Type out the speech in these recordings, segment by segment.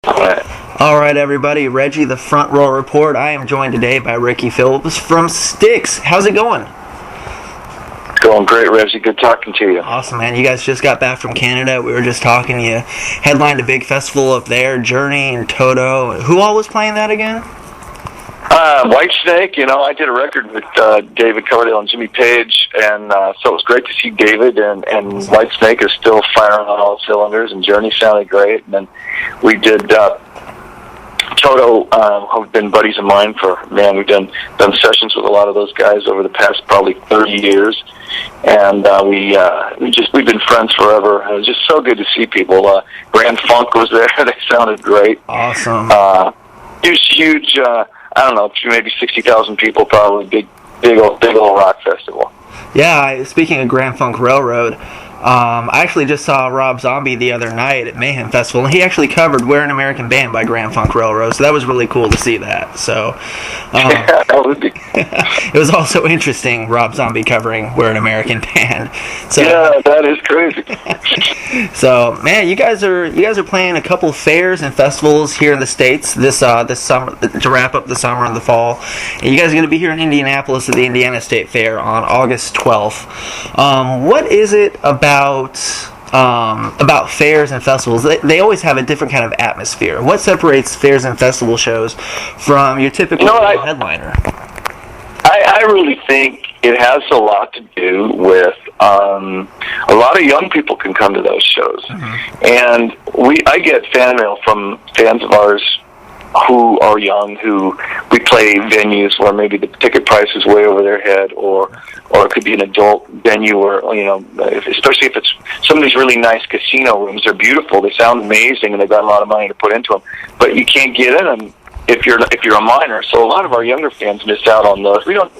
All right, everybody. Reggie, the Front Row Report. I am joined today by Ricky Phillips from Styx. How's it going? It's going great, Reggie. Good talking to you. Awesome, man. You guys just got back from Canada. We were just talking. You headlined a big festival up there, Journey and Toto. Who all was playing that again? Whitesnake. I did a record with David Coverdale and Jimmy Page, and so it was great to see David, and Whitesnake is still firing on all cylinders, and Journey sounded great. And then we did Toto, who've been buddies of mine we've done sessions with a lot of those guys over the past probably 30 years, and we've been friends forever. It was just so good to see people. Grand Funk was there; they sounded great. Awesome. Huge. I don't know, maybe 60,000 people, probably big old rock festival. Yeah. Speaking of Grand Funk Railroad. I actually just saw Rob Zombie the other night at Mayhem Festival, and he actually covered "We're an American Band" by Grand Funk Railroad, so that was really cool to see that. So, yeah, that would be. It was also interesting, Rob Zombie covering "We're an American Band." So, yeah, that is crazy. So, man, you guys are playing a couple of fairs and festivals here in the States this summer to wrap up the summer and the fall. And you guys are going to be here in Indianapolis at the Indiana State Fair on August 12th. What is it about fairs and festivals? They always have a different kind of atmosphere. What separates fairs and festival shows from your typical headliner? I really think it has a lot to do with a lot of young people can come to those shows, and I get fan mail from fans of ours who are young, who we play venues where maybe the ticket price is way over their head, or it could be an adult venue where, especially if it's some of these really nice casino rooms. They're beautiful, they sound amazing, and they've got a lot of money to put into them, but you can't get in them if you're a minor. So a lot of our younger fans miss out on those. We don't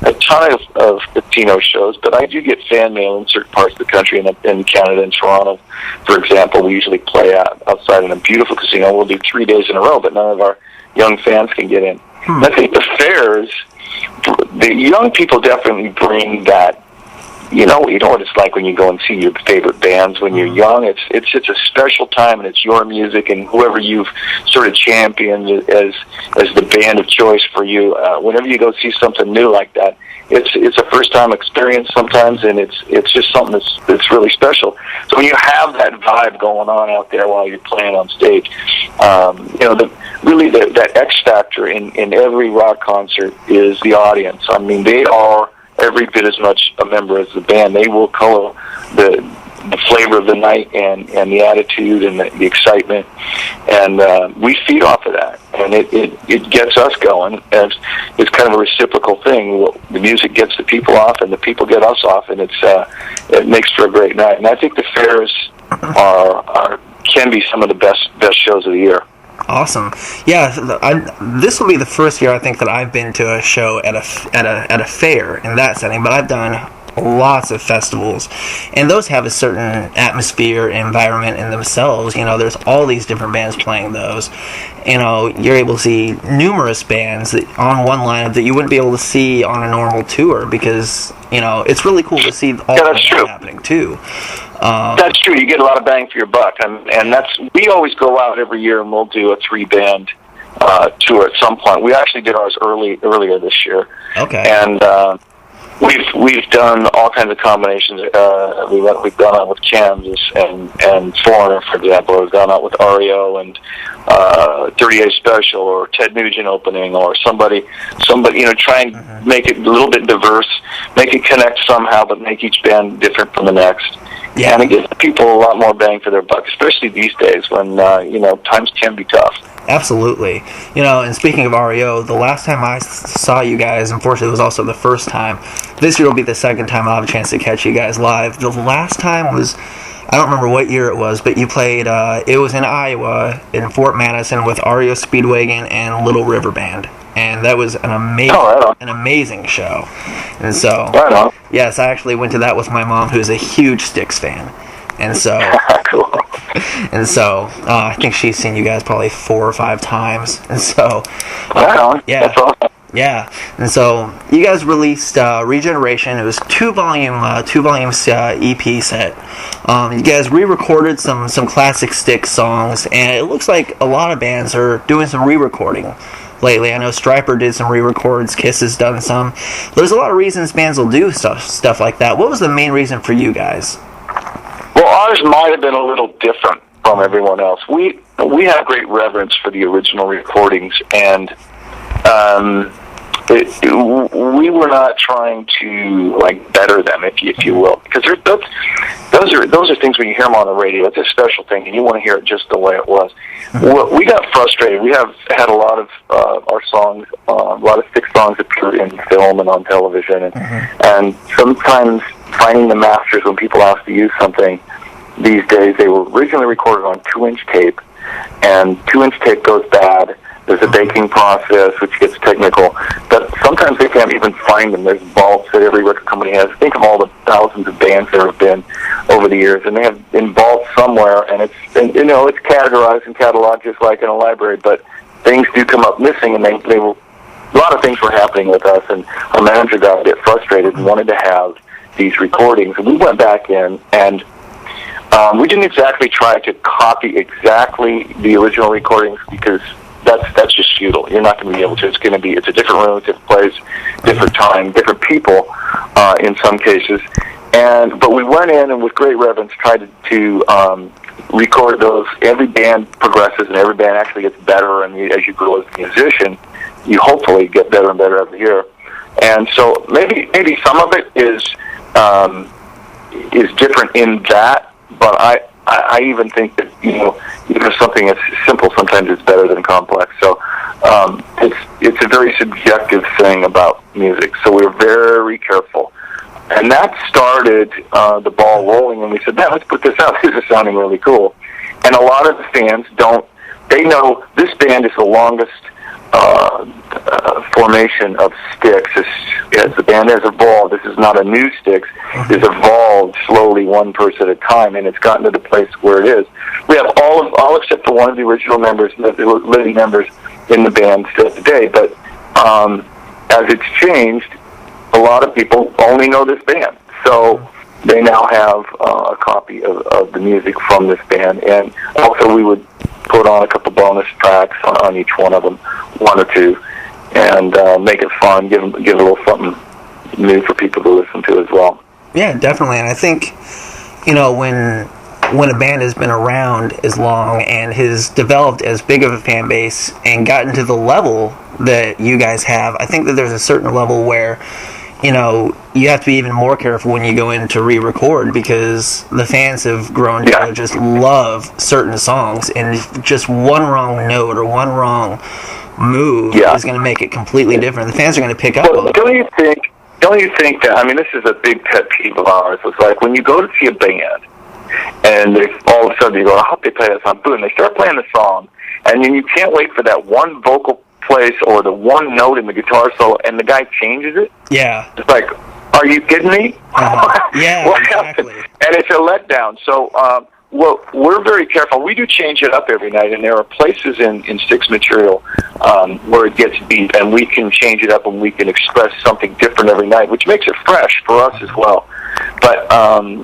a ton of casino shows, but I do get fan mail in certain parts of the country, in Canada and Toronto, for example. We usually play outside in a beautiful casino. We'll do 3 days in a row, but none of our young fans can get in. I think the fairs, the young people definitely bring that. You know what it's like when you go and see your favorite bands when you're young. It's a special time, and it's your music, and whoever you've sort of championed as the band of choice for you. Whenever you go see something new like that, it's a first time experience sometimes, and it's just something that's really special. So when you have that vibe going on out there while you're playing on stage, that X factor in every rock concert is the audience. I mean, they are every bit as much a member as the band. They will color the flavor of the night and the attitude and the excitement, and we feed off of that, and it gets us going. And it's kind of a reciprocal thing. The music gets the people off, and the people get us off, and it makes for a great night. And I think the fairs can be some of the best shows of the year. Awesome. Yeah, this will be the first year I think that I've been to a show at a fair in that setting, but I've done lots of festivals, and those have a certain atmosphere, environment in themselves. There's all these different bands playing those. You're able to see numerous bands on one lineup that you wouldn't be able to see on a normal tour, because it's really cool to see all that happening too. That's true. You get a lot of bang for your buck, and we always go out every year and we'll do a 3-band tour at some point. We actually did ours earlier this year. Okay. And we've done all kinds of combinations. We've gone out with Kansas and Foreigner, for example. We've gone out with REO and 38 Special, or Ted Nugent opening, or somebody. Try and make it a little bit diverse, make it connect somehow, but make each band different from the next. Yeah, and it gives people a lot more bang for their buck, especially these days when times can be tough. Absolutely. And speaking of REO, the last time I saw you guys, unfortunately, was also the first time. This year will be the second time I'll have a chance to catch you guys live. The last time was, I don't remember what year it was, but you played, it was in Iowa, in Fort Madison, with REO Speedwagon and Little River Band. And that was an amazing show. And so, yes, I actually went to that with my mom, who's a huge Styx fan. And so, cool. And so, I think she's seen you guys probably 4 or 5 times. And so, yeah. That's awesome. Yeah, and so you guys released Regeneration. It was two volumes EP set. You guys re-recorded some classic Styx songs, and it looks like a lot of bands are doing some re-recording lately. I know Stryper did some re-records, Kiss has done some. There's a lot of reasons bands will do stuff like that. What was the main reason for you guys? Well, ours might have been a little different from everyone else. We have great reverence for the original recordings, and we were not trying to better them, if you will, because those are things when you hear them on the radio. It's a special thing, and you want to hear it just the way it was. Well, we got frustrated. We have had a lot of our songs, a lot of Styx songs appear in film and on television, and sometimes finding the masters when people ask to use something these days. They were originally recorded on 2-inch tape, and 2-inch tape goes bad. There's a baking process, which gets technical, but sometimes they can't even find them. There's vaults that every record company has. Think of all the thousands of bands there have been over the years, and they have in vaults somewhere, and it's categorized and cataloged just like in a library, but things do come up missing, and they were, a lot of things were happening with us, and our manager got a bit frustrated and wanted to have these recordings, and we went back in, and we didn't exactly try to copy exactly the original recordings, because that's just futile. You're not going to be able to. It's a different room, different place, different time, different people in some cases. But we went in and with great reverence tried to record those. Every band progresses and every band actually gets better. And as you grow as a musician, you hopefully get better and better every year. And so maybe some of it is different in that, but I even think that, even something that's simple, sometimes it's better than complex. So it's a very subjective thing about music. So we're very careful. And that started the ball rolling, and we said, man, let's put this out. This is sounding really cool. And a lot of the fans they know this band is the longest formation of Styx. As the band has evolved, this is not a new Styx. It's evolved slowly, one person at a time, and it's gotten to the place where it is. We have all except for one of the original members, the living members in the band still today. But as it's changed, a lot of people only know this band, so they now have a copy of the music from this band, and also we would put on a couple bonus tracks on each one of them, one or two, and make it fun, give a little something new for people to listen to as well. Yeah, definitely. And I think, when a band has been around as long and has developed as big of a fan base and gotten to the level that you guys have, I think that there's a certain level where, you have to be even more careful when you go in to re-record, because the fans have grown to just love certain songs, and just one wrong note or one wrong move is going to make it completely different. The fans are going to pick up on it. Don't you think that, this is a big pet peeve of ours, it's like when you go to see a band, and all of a sudden you go, I hope they play that song, boom, they start playing the song, and then you can't wait for that one vocal place or the one note in the guitar solo, and the guy changes it. Yeah. It's like, are you kidding me? Yeah, what exactly. happened? And it's a letdown. So we're very careful. We do change it up every night, and there are places in Styx material where it gets deep, and we can change it up and we can express something different every night, which makes it fresh for us as well. But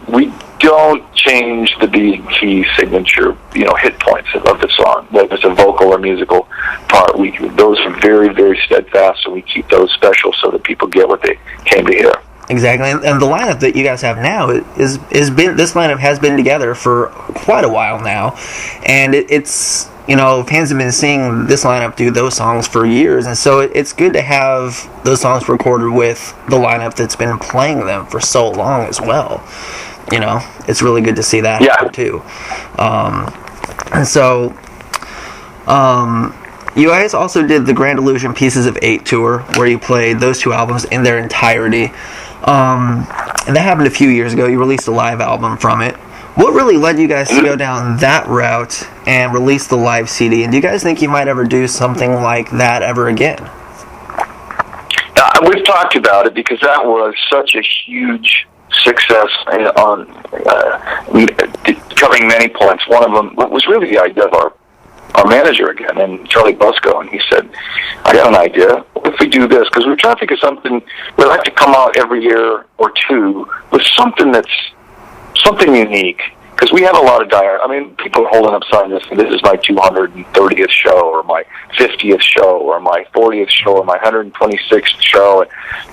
we don't change the big key signature, hit points of the song, whether it's a vocal or musical part. Those are very, very steadfast, so we keep those special so that people get what they came to hear. Exactly, and the lineup that you guys have now this lineup has been together for quite a while now, and it's fans have been seeing this lineup do those songs for years, and so it's good to have those songs recorded with the lineup that's been playing them for so long as well. It's really good to see that happen too. And so, you guys also did the Grand Illusion Pieces of 8 tour, where you played those two albums in their entirety. And that happened a few years ago. You released a live album from it. What really led you guys to go down that route and release the live CD? And do you guys think you might ever do something like that ever again? We've talked about it because that was such a huge success on covering many points. One of them was really the idea of our manager again, and Charlie Busco, and he said, I got an idea. if we do this? Because we're trying to think of something. We like to come out every year or two with something that's something unique. Because we have a lot of I mean, people are holding up signs that say, this is my 230th show, or my 50th show, or my 40th show, or my 126th show, and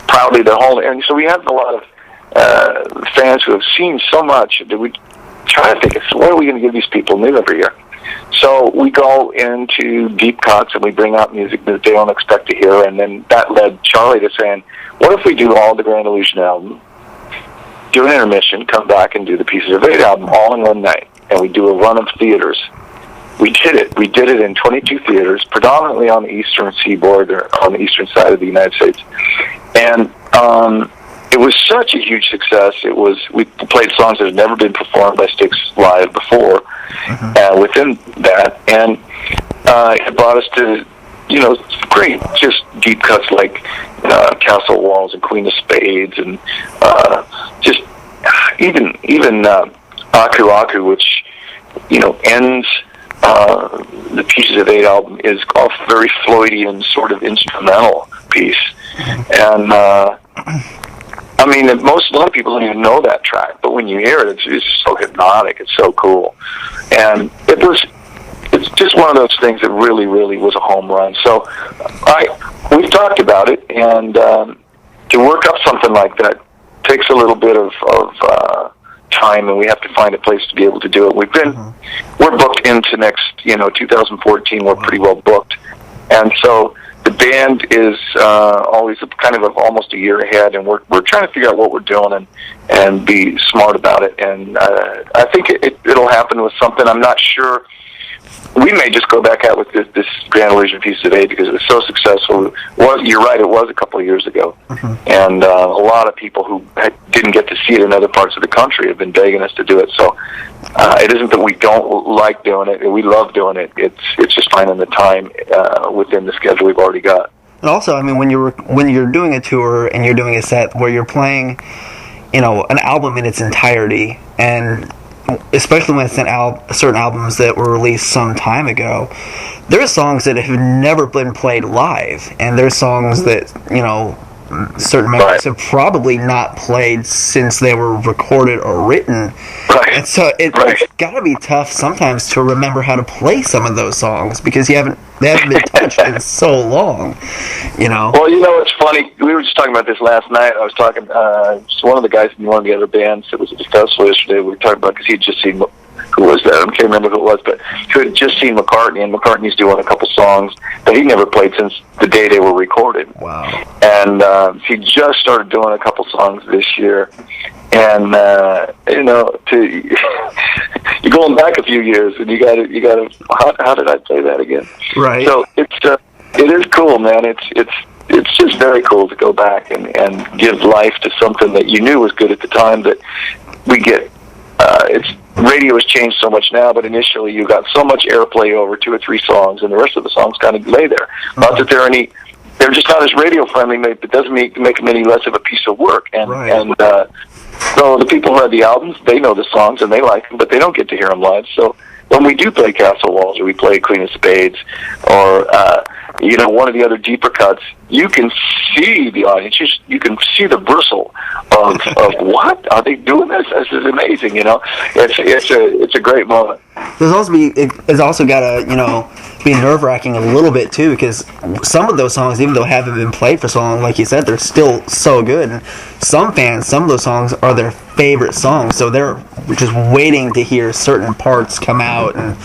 proudly they're holding. And so we have a lot of fans who have seen so much that we try to think, what are we going to give these people new every year? So we go into deep cuts and we bring out music that they don't expect to hear, and then that led Charlie to saying, what if we do all the Grand Illusion album, do an intermission, come back and do the Pieces of Eight album all in one night, and we do a run of theaters. We did it. We did it in 22 theaters, predominantly on the eastern seaboard, or on the eastern side of the United States. And it was such a huge success. We played songs that had never been performed by Styx live before, within that, and it brought us to, great, just deep cuts like Castle Walls and Queen of Spades, and just even Aku Aku, which ends the Pieces of Eight album, is a very Floydian sort of instrumental piece, and I mean, a lot of people don't even know that track, but when you hear it, it's so hypnotic. It's so cool, and it's just one of those things that really, really was a home run. So we've talked about it, and to work up something like that takes a little bit of time, and we have to find a place to be able to do it. We're booked into next 2014. We're pretty well booked, and so the band is always kind of almost a year ahead, and we're trying to figure out what we're doing and be smart about it. And I think it'll happen with something. I'm not sure. We may just go back out with this Grand Illusion Piece of Eight because it was so successful. You're right, it was a couple of years ago. And a lot of people who didn't get to see it in other parts of the country have been begging us to do it. So it isn't that we don't like doing it. We love doing it. It's just finding the time within the schedule we've already got. And also, I mean, when you're doing a tour and you're doing a set where you're playing, an album in its entirety, and especially when it's certain albums that were released some time ago, there are songs that have never been played live, and there's songs that certain members have probably not played since they were recorded or written. And so it's got to be tough sometimes to remember how to play some of those songs because they haven't been touched in so long. Well, it's funny. We were just talking about this last night. I was talking to one of the guys in one of the other bands that was at the festival yesterday. We were talking about, because he had just seen, who was that? I can't remember who it was, but who had just seen McCartney, and McCartney's doing a couple songs that he never played since the day they were recorded. Wow. And he just started doing a couple songs this year. And you're going back a few years, and you gotta. How did I play that again? Right. So it is cool, man. It's just very cool to go back and give life to something that you knew was good at the time. That we get. Radio has changed so much now, but initially you got so much airplay over 2 or 3 songs, and the rest of the songs kind of lay there. Not that they're just not as radio friendly, but it doesn't make them any less of a piece of work. And so the people who have the albums, they know the songs and they like them, but they don't get to hear them live. So when we do play Castle Walls, or we play Queen of Spades, or one of the other deeper cuts, you can see the audience. You can see the bristle of what are they doing this? This is amazing. It's a great moment. It's also got to be nerve-wracking a little bit too, because some of those songs, even though they haven't been played for so long, like you said, they're still so good. And some of those songs are their favorite songs, so they're just waiting to hear certain parts come out, and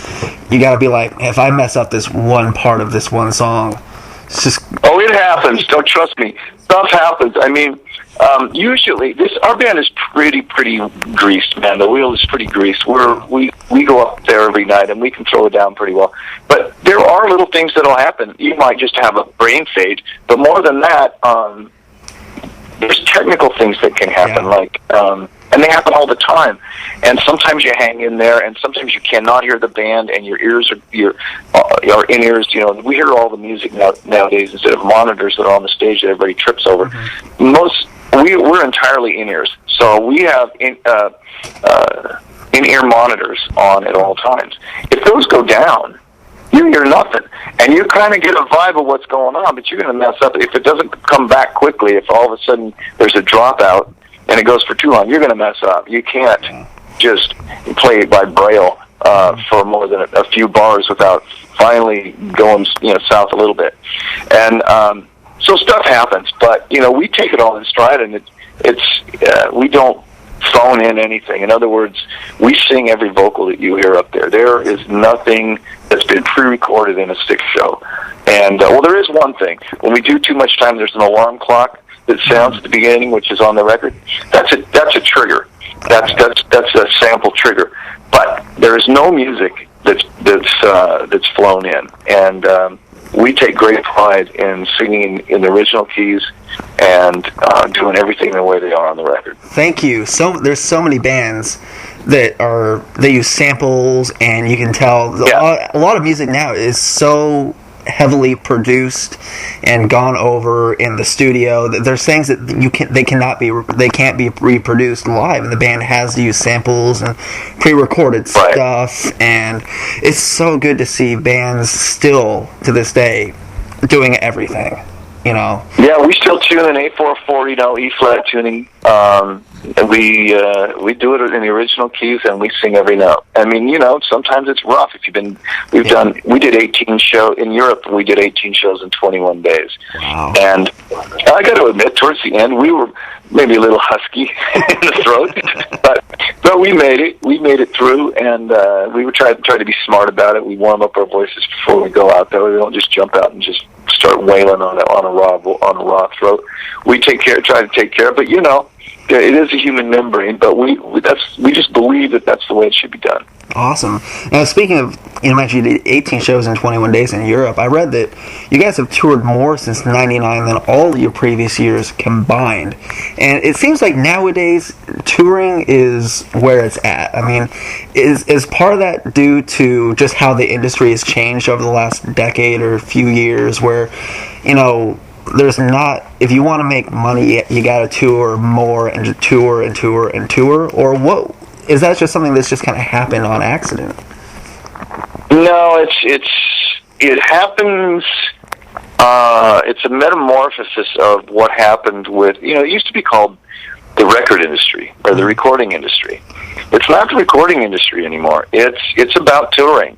you got to be like, if I mess up this one part of this one song, it's just... Oh, it happens. Don't trust me. Stuff happens. I mean, usually our band is pretty greased, man. The wheel is pretty greased. We go up there every night and we can throw it down pretty well. But there are little things that'll happen. You might just have a brain fade, but more than that, there's technical things that can happen, and they happen all the time. And sometimes you hang in there, and sometimes you cannot hear the band, and your ears your in-ears. We hear all the music nowadays instead of monitors that are on the stage that everybody trips over. We're entirely in-ears, so we have in-ear monitors on at all times. If those go down, you hear nothing. and you kind of get a vibe of what's going on, but you're going to mess up. If it doesn't come back quickly, if all of a sudden there's a dropout and it goes for too long, you're going to mess up. You can't just play it by braille for more than a few bars without finally going south a little bit. And so stuff happens, but we take it all in stride, and it's we don't phone in anything. In other words, we sing every vocal that you hear up there. There is nothing that's been pre-recorded in a Styx show. And well, there is one thing. When we do too much time, there's an alarm clock that sounds at the beginning, which is on the record. That's a trigger. That's a sample trigger. But there is no music that's flown in, and we take great pride in singing in the original keys and doing everything the way they are on the record. Thank you. So there's so many bands that use samples, and you can tell a lot of music now is so heavily produced and gone over in the studio. There's things that they can't be reproduced live, and the band has to use samples and pre-recorded stuff. And it's so good to see bands still to this day doing everything. Yeah, we still tune in A440, E flat tuning. And we do it in the original keys, and we sing every note. I mean, sometimes it's rough. We did 18 shows in Europe. We did 18 shows in 21 days. Wow. And I got to admit, towards the end, we were maybe a little husky in the throat, but we made it. We made it through, and we would try to be smart about it. We warm up our voices before we go out there. We don't just jump out and just start wailing on a raw throat. We try to take care of it, but it is a human membrane, but we just believe that that's the way it should be done. Awesome. Now, speaking of, you mentioned you did 18 shows in 21 days in Europe. I read that you guys have toured more since '99 than all your previous years combined. And it seems like nowadays touring is where it's at. I mean, is part of that due to just how the industry has changed over the last decade or few years, where there's not, if you want to make money, you got to tour more and tour and tour and tour? Or what, is that just something that's just kind of happened on accident? No, it happens. It's a metamorphosis of what happened with, it used to be called the record industry or the recording industry. It's not the recording industry anymore. It's about touring.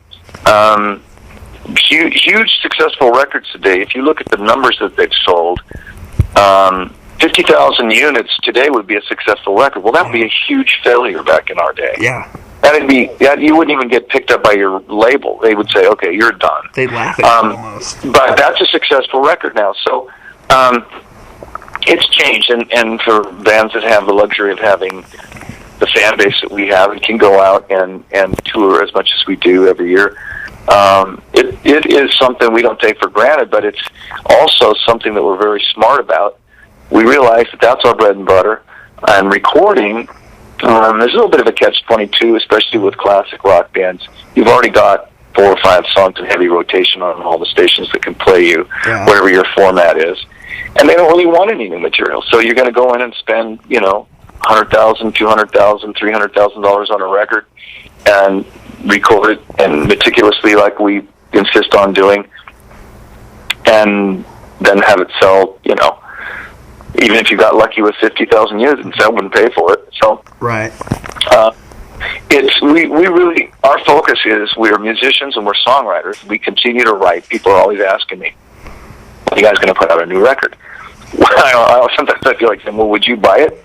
Huge successful records today. If you look at the numbers that they've sold, 50,000 units today would be a successful record. Well, that would be a huge failure back in our day. Yeah. You wouldn't even get picked up by your label. They would say, "Okay, you're done." They'd laugh at you almost. But that's a successful record now. So it's changed, and for bands that have the luxury of having the fan base that we have and can go out and tour as much as we do every year, it is something we don't take for granted, but it's also something that we're very smart about. We realize that that's our bread and butter, and recording, there's a little bit of a catch-22, especially with classic rock bands. You've already got 4 or 5 songs in heavy rotation on all the stations that can play you, whatever your format is, and they don't really want any new material. So you're going to go in and spend, $100,000, $200,000, $300,000 on a record, and record it and meticulously, like we insist on doing, and then have it sell, even if you got lucky with 50,000 units, that wouldn't pay for it. So right. We really, our focus is, we are musicians and we're songwriters. We continue to write. People are always asking me, "Are you guys going to put out a new record?" Sometimes I feel like saying, "Well, would you buy it?"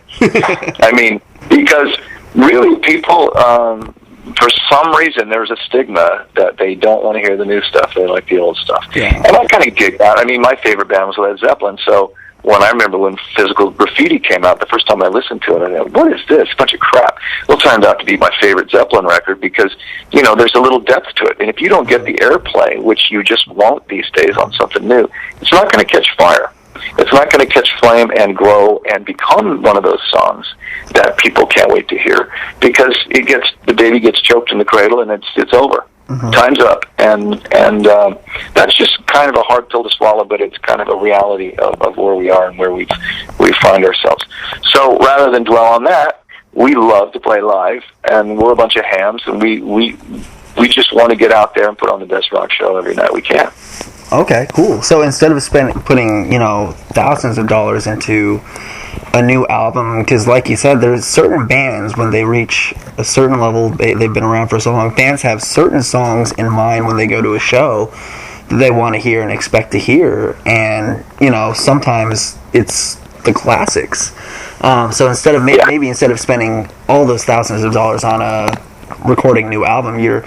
I mean, because really people, for some reason, there's a stigma that they don't want to hear the new stuff. They like the old stuff. Yeah. And I kind of get that. I mean, my favorite band was Led Zeppelin, so I remember when Physical Graffiti came out, the first time I listened to it, I thought, "What is this? A bunch of crap." Well, it turned out to be my favorite Zeppelin record because, there's a little depth to it. And if you don't get the airplay, which you just won't these days on something new, it's not going to catch fire. It's not going to catch flame and grow and become one of those songs that people can't wait to hear, because the baby gets choked in the cradle and it's over. Mm-hmm. Time's up, and that's just kind of a hard pill to swallow, but it's kind of a reality of where we are and where we find ourselves. So rather than dwell on that, we love to play live, and we're a bunch of hams, and we just want to get out there and put on the best rock show every night we can. Okay, cool. So instead of putting, thousands of dollars into a new album, because like you said, there's certain bands, when they reach a certain level, they've been around for so long, bands have certain songs in mind when they go to a show that they want to hear and expect to hear, and, sometimes it's the classics. So instead of maybe instead of spending all those thousands of dollars on a recording new album, you're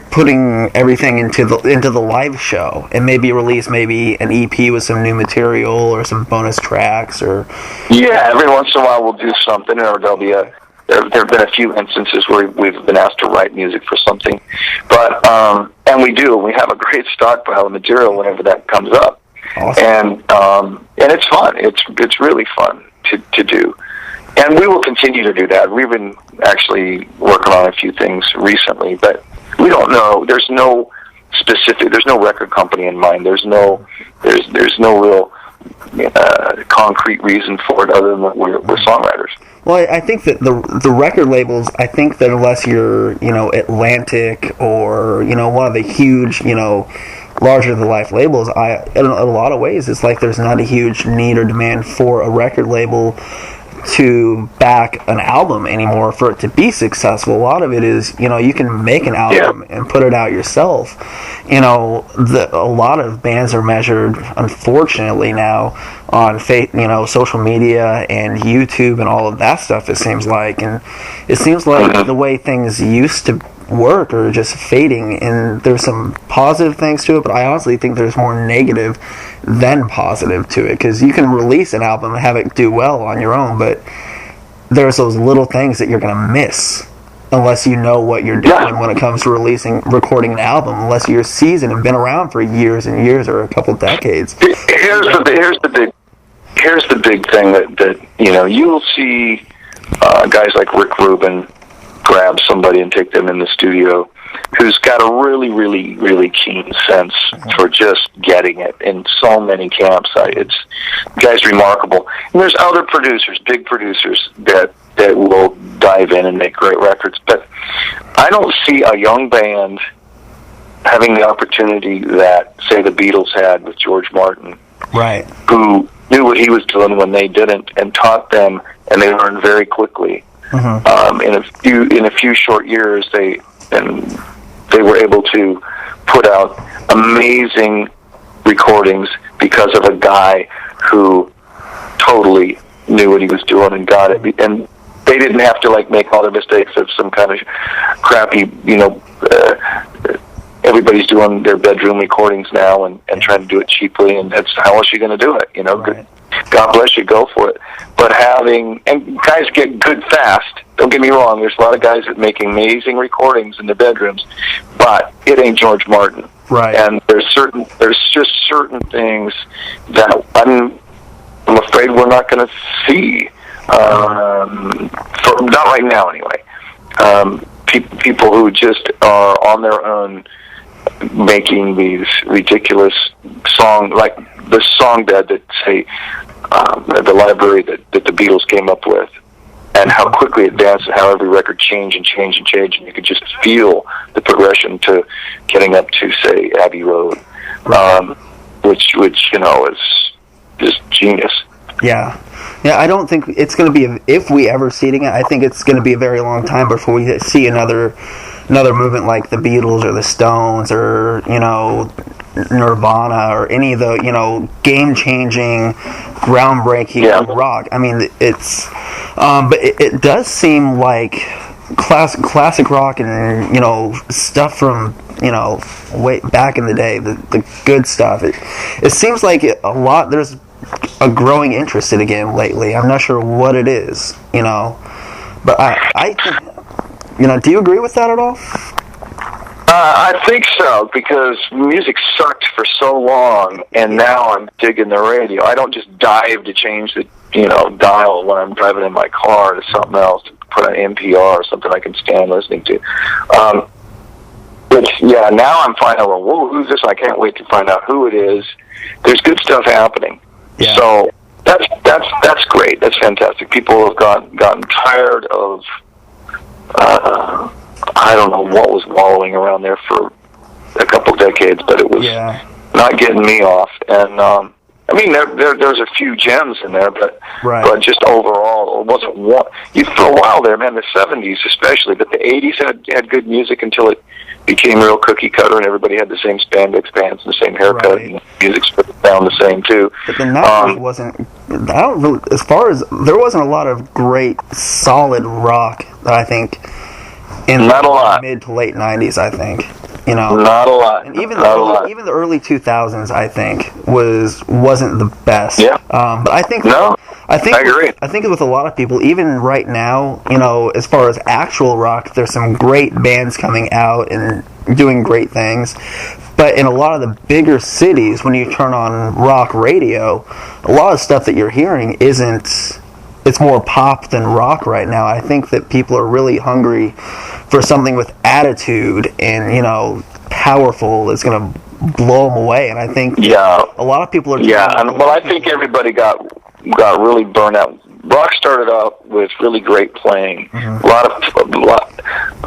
putting everything into the live show, and maybe release an EP with some new material or some bonus tracks, or every once in a while we'll do something, or there'll be there have been a few instances where we've been asked to write music for something, but and we have a great stockpile of material whenever that comes up. Awesome. And it's fun. It's really fun to do. And we will continue to do that. We've been actually working on a few things recently, but we don't know. There's no record company in mind. There's no real concrete reason for it other than that we're songwriters. Well, I think that the record labels, I think that unless you're, Atlantic or, one of the huge, larger than life labels, in a lot of ways, it's like there's not a huge need or demand for a record label to back an album anymore for it to be successful. A lot of it is, you can make an album and put it out yourself. A lot of bands are measured, unfortunately, now on social media and YouTube and all of that stuff, it seems like. And it seems like the way things used to work are just fading, and there's some positive things to it, but I honestly think there's more negative than positive to it, because you can release an album and have it do well on your own, but there's those little things that you're going to miss unless you know what you're doing when it comes to recording an album, unless you're seasoned and been around for years and years or a couple decades. Here's the big thing that you will see guys like Rick Rubin grab somebody and take them in the studio who's got a really, really, really keen sense for just getting it in so many campsites. The guy's remarkable. And there's other producers, big producers, that will dive in and make great records. But I don't see a young band having the opportunity that, say, the Beatles had with George Martin, right? Who knew what he was doing when they didn't, and taught them, and they learned very quickly. In a few short years, they were able to put out amazing recordings because of a guy who totally knew what he was doing and got it. And they didn't have to make all their mistakes of some kind of crappy, everybody's doing their bedroom recordings now and trying to do it cheaply, and that's how else are you going to do it? Right. God bless you, go for it. But and guys get good fast. Don't get me wrong. There's a lot of guys that make amazing recordings in their bedrooms, but it ain't George Martin. Right. And there's just certain things that I'm afraid we're not going to see. Not right now, anyway. People who just are on their own making these ridiculous like the song bed that, say, the library that the Beatles came up with, and how quickly it advanced, and how every record changed, and you could just feel the progression to getting up to, say, Abbey Road, which is just genius. Yeah, I don't think it's going to be, if we ever see it again, I think it's going to be a very long time before we see another movement like the Beatles or the Stones or, Nirvana or any of the, game-changing, groundbreaking rock. I mean, it's, but it does seem like classic rock and, stuff from, way back in the day, the good stuff. It seems like there's a growing interest in it again lately. I'm not sure what it is, but I think, do you agree with that at all? I think so, because music sucked for so long, and now I'm digging the radio. I don't just dive to change the dial when I'm driving in my car to something else, to put on NPR or something I can stand listening to. Now I'm finding out, whoa, who's this? I can't wait to find out who it is. There's good stuff happening. Yeah. So that's great. That's fantastic. People have gotten tired of I don't know what was wallowing around there for a couple decades, but it was not getting me off. And I mean, there's a few gems in there, but just overall, it wasn't one. For a while there, man, the '70s especially, but the '80s had good music until it became real cookie cutter, and everybody had the same spandex pants and the same haircut, and the music sound the same too. But the '90s wasn't. I don't really, as far as there wasn't a lot of great solid rock that I think in not a lot. Mid to late '90s. I think. Not a lot. And even the early 2000s, I think, wasn't the best. Yeah. But I think I agree. I think with a lot of people, even right now, as far as actual rock, there's some great bands coming out and doing great things. But in a lot of the bigger cities, when you turn on rock radio, a lot of stuff that you're hearing isn't. It's more pop than rock right now. I think that people are really hungry for something with attitude and, powerful that's going to blow them away. And I think a lot of people are... I think everybody got really burnt out. Rock started out with really great playing. Mm-hmm.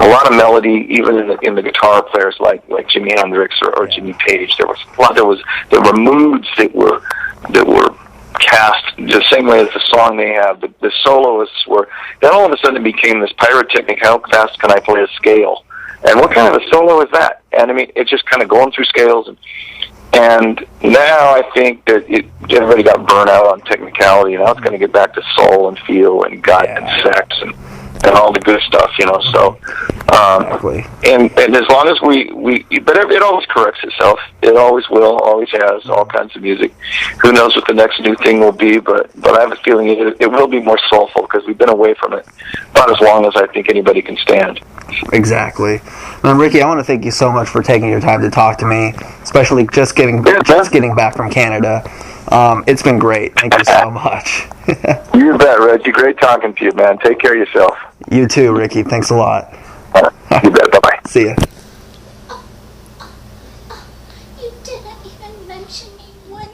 A lot of melody, even in the guitar players like Jimi Hendrix or Jimmy Page. There were moods that were cast the same way as the song they have. The soloists were. Then all of a sudden it became this pyrotechnic. How fast can I play a scale? And what kind of a solo is that? And I mean, it's just kind of going through scales. And now I think that everybody got burnt out on technicality. Now it's going to get back to soul and feel and gut and sex and all the good stuff, So, and as long as but it always corrects itself. It always will, always has, all kinds of music. Who knows what the next new thing will be? But I have a feeling it will be more soulful because we've been away from it about as long as I think anybody can stand. Exactly. And Ricky, I want to thank you so much for taking your time to talk to me, especially just getting back from Canada. It's been great. Thank you so much. You bet, Reggie. Great talking to you, man. Take care of yourself. You too, Ricky. Thanks a lot. You bet. Bye-bye. See ya. You didn't even mention me one